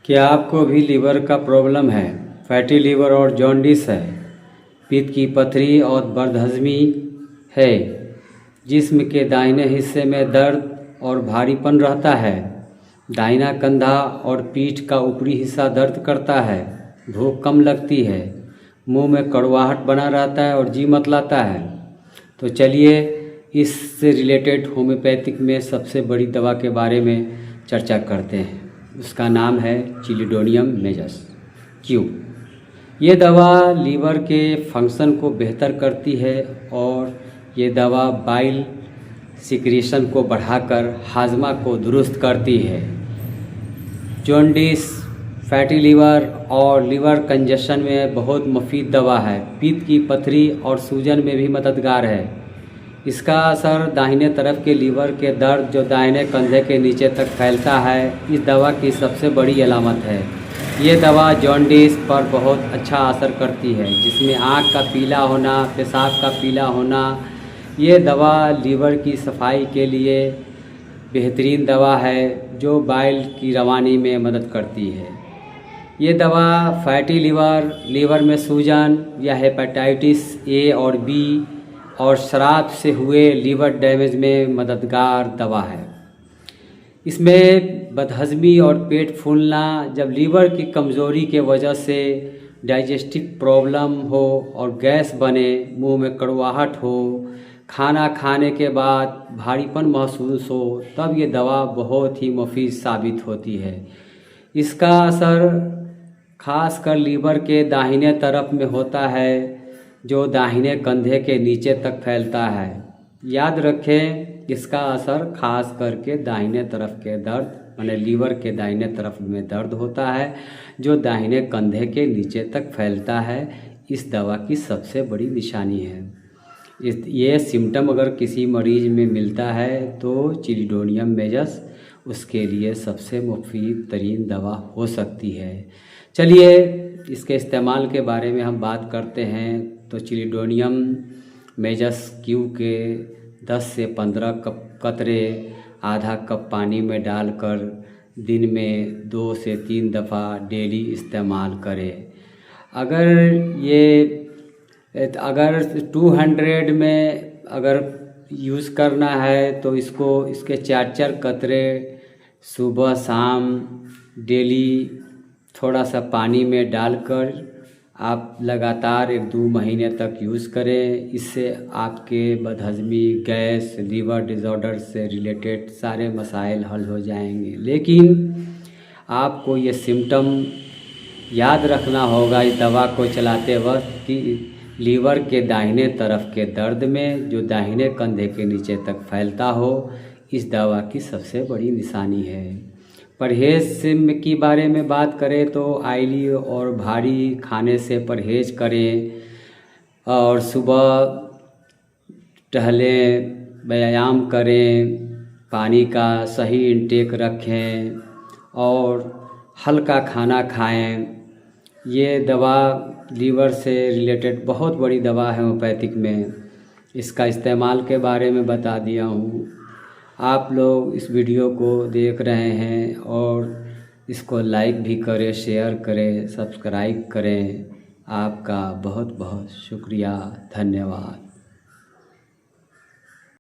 क्या आपको भी लीवर का प्रॉब्लम है? फैटी लीवर और जॉन्डिस है, पित्त की पथरी और बदहजमी है, जिस्म के दाहिने हिस्से में दर्द और भारीपन रहता है, दाहिना कंधा और पीठ का ऊपरी हिस्सा दर्द करता है, भूख कम लगती है, मुंह में कड़वाहट बना रहता है और जी मतलाता है। तो चलिए इससे रिलेटेड होम्योपैथिक में सबसे बड़ी दवा के बारे में चर्चा करते हैं। उसका नाम है चिलिडोनियम मेजस। क्यों? ये दवा लीवर के फंक्शन को बेहतर करती है और ये दवा बाइल सिक्रीशन को बढ़ाकर हाजमा को दुरुस्त करती है। जॉन्डिस, फैटी लीवर और लीवर कंजेशन में बहुत मुफीद दवा है। पित्त की पथरी और सूजन में भी मददगार है। इसका असर दाहिने तरफ के लीवर के दर्द जो दाहिने कंधे के नीचे तक फैलता है, इस दवा की सबसे बड़ी अलामत है। ये दवा जॉन्डिस पर बहुत अच्छा असर करती है, जिसमें आँख का पीला होना, पेशाब का पीला होना। ये दवा लीवर की सफाई के लिए बेहतरीन दवा है जो बाइल की रवानी में मदद करती है। ये दवा फैटी लीवर, लीवर में सूजन या हेपेटाइटिस ए और बी और शराब से हुए लीवर डैमेज में मददगार दवा है। इसमें बदहजमी और पेट फूलना, जब लीवर की कमज़ोरी के वजह से डाइजेस्टिव प्रॉब्लम हो और गैस बने, मुंह में कड़वाहट हो, खाना खाने के बाद भारीपन महसूस हो, तब ये दवा बहुत ही मुफीद साबित होती है। इसका असर खासकर लीवर के दाहिने तरफ में होता है, जो दाहिने कंधे के नीचे तक फैलता है। याद रखें, इसका असर खास करके दाहिने तरफ के दर्द, माने लीवर के दाहिने तरफ में दर्द होता है, जो दाहिने कंधे के नीचे तक फैलता है। इस दवा की सबसे बड़ी निशानी है। ये सिम्टम अगर किसी मरीज में मिलता है तो चिलिडोनियम मेजस उसके लिए सबसे मुफीद तरीन दवा हो सकती है। चलिए इसके इस्तेमाल के बारे में हम बात करते हैं। तो चिलिडोनियम मेजस क्यू के 10 से 15 कतरे आधा कप पानी में डालकर दिन में 2 से 3 दफ़ा डेली इस्तेमाल करें। अगर 200 में अगर यूज़ करना है तो इसके 4 कतरे सुबह शाम डेली थोड़ा सा पानी में डालकर आप लगातार 1-2 महीने तक यूज़ करें। इससे आपके बदहजमी, गैस, लीवर डिसऑर्डर से रिलेटेड सारे मसाइल हल हो जाएंगे। लेकिन आपको ये सिम्टम याद रखना होगा इस दवा को चलाते वक्त कि लीवर के दाहिने तरफ के दर्द में, जो दाहिने कंधे के नीचे तक फैलता हो, इस दवा की सबसे बड़ी निशानी है। परहेज़ की बारे में बात करें तो ऑयली और भारी खाने से परहेज़ करें और सुबह टहलें, व्यायाम करें, पानी का सही इंटेक रखें और हल्का खाना खाएं। ये दवा लीवर से रिलेटेड बहुत बड़ी दवा है होम्योपैथिक में। इसका इस्तेमाल के बारे में बता दिया हूँ। आप लोग इस वीडियो को देख रहे हैं और इसको लाइक भी करें, शेयर करें, सब्सक्राइब करें। आपका बहुत बहुत शुक्रिया, धन्यवाद।